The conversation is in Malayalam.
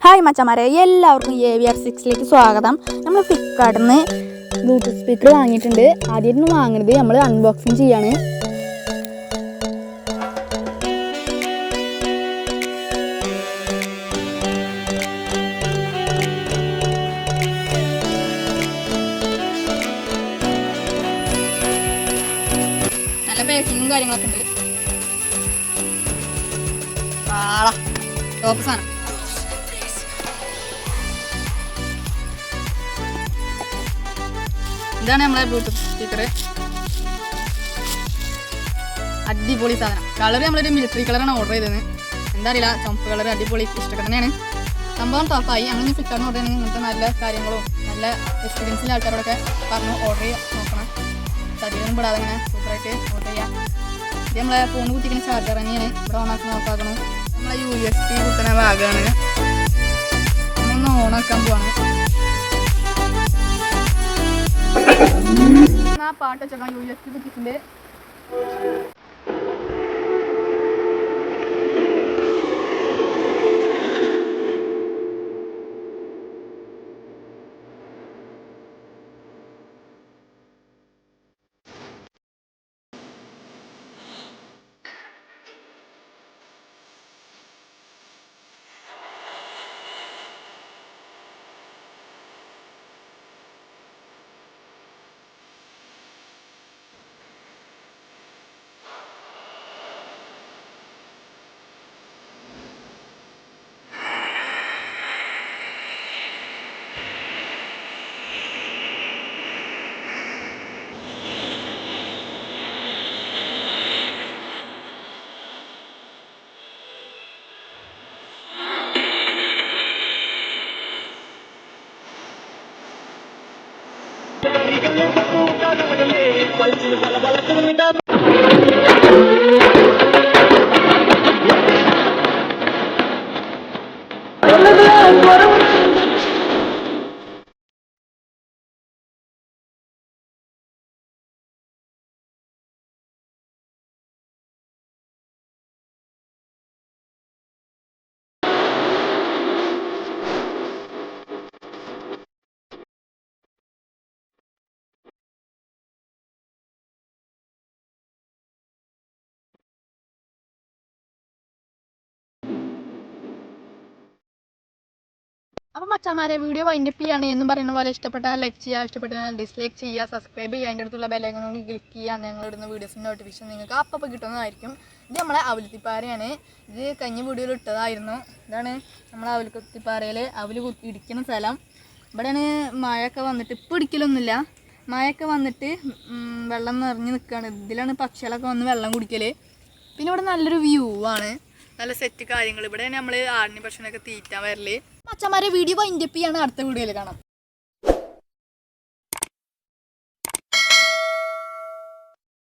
ഹായ് മച്ചന്മാരെ, എല്ലാവർക്കും AVR6 സ്വാഗതം. നമ്മൾ ഫ്ലിപ്കാർട്ടിൽ നിന്ന് ബ്ലൂടൂത്ത് സ്പീക്കർ വാങ്ങിയിട്ടുണ്ട്. ആദ്യം വാങ്ങുന്നത് നമ്മൾ അൺബോക്സിങ് ചെയ്യാണ്. നല്ല പാക്കിങ്ങും കാര്യങ്ങളൊക്കെ ഉണ്ട്. ടോപ്പ് സാധനം. ഇതാണ് നമ്മളെ ബ്ലൂടൂത്ത് സ്പീക്കർ. അടിപൊളി സാധനം. കളർ നമ്മളൊരു മിലിറ്ററി കളറാണ് ഓർഡർ ചെയ്തത്. എന്താ അറിയില്ല, ചുമപ്പ് കളർ അടിപൊളി ഇഷ്ടമൊക്കെ തന്നെയാണ്. സംഭവം ടോപ്പായി. നമ്മൾ ഫ്ലിപ്കാർട്ടിന് ഓർഡർ ചെയ്യുന്നത് ഇങ്ങനത്തെ നല്ല കാര്യങ്ങളും നല്ല എക്സ്പീരിയൻസിലെ ആൾക്കാരോടൊക്കെ പറഞ്ഞു ഓർഡർ ചെയ്യാൻ നോക്കണം. ചതിയൊന്നും പെടാതെ ഇങ്ങനെ സൂപ്പറായിട്ട് ഓർഡർ ചെയ്യാം. ഇത് നമ്മളെ ഫോൺ കുത്തിക്കുന്ന ചാർജർ തന്നെയാണ്. ഇവിടെ ഓണാക്കണം ഓഫാക്കണം. നമ്മളെ USB കുത്തുന്ന ഭാഗമാണ്. നമ്മളൊന്ന് ഓണാക്കാൻ പോവാണ്. ആ പാട്ട് വെച്ചേക്കാം. USB കുത്തിച്ചിട്ടുണ്ട്. അപ്പം മച്ചാമാരെ, വീഡിയോ വൈൻഡപ്പ് ചെയ്യാണ് എന്നും പറയുന്ന പോലെ. ഇഷ്ടപ്പെട്ടാൽ ലൈക്ക് ചെയ്യുക, ഇഷ്ടപ്പെട്ടാൽ ഡിസ്ലൈക്ക് ചെയ്യുക, സബ്സ്ക്രൈബ് ചെയ്യുക, അതിൻ്റെ അടുത്തുള്ള ബെല്ലൈക്കൺ ക്ലിക്ക് ചെയ്യുക. ഞങ്ങളിടുന്ന വീഡിയോസിൻ്റെ നോട്ടിഫിക്കേഷൻ നിങ്ങൾക്ക് അപ്പം കിട്ടുന്നതായിരിക്കും. ഇത് നമ്മളെ അവൽത്തിപ്പാറയാണ്. ഇത് കഴിഞ്ഞ വീഡിയോയിൽ ഇട്ടതായിരുന്നു. ഇതാണ് നമ്മളെ അവൽക്കുത്തിപ്പാറയിൽ അവൽ ഇടിക്കുന്ന സ്ഥലം. ഇവിടെയാണ് മഴയൊക്കെ വന്നിട്ട്, ഇപ്പോൾ ഇടിക്കലൊന്നുമില്ല, മഴയൊക്കെ വന്നിട്ട് വെള്ളം നിറഞ്ഞ് നിൽക്കുകയാണ്. ഇതിലാണ് പക്ഷികളൊക്കെ വന്ന് വെള്ളം കുടിക്കൽ. പിന്നെ ഇവിടെ നല്ലൊരു വ്യൂ ആണ്, നല്ല സെറ്റ് കാര്യങ്ങൾ. ഇവിടെ നമ്മൾ ആടിന് ഭക്ഷണമൊക്കെ തീറ്റാൻ വരല്. മച്ചന്മാരെ, വീഡിയോ വൈൻഡപ്പ് ചെയ്യാണ്. അടുത്ത വീഡിയോയിൽ കാണാം.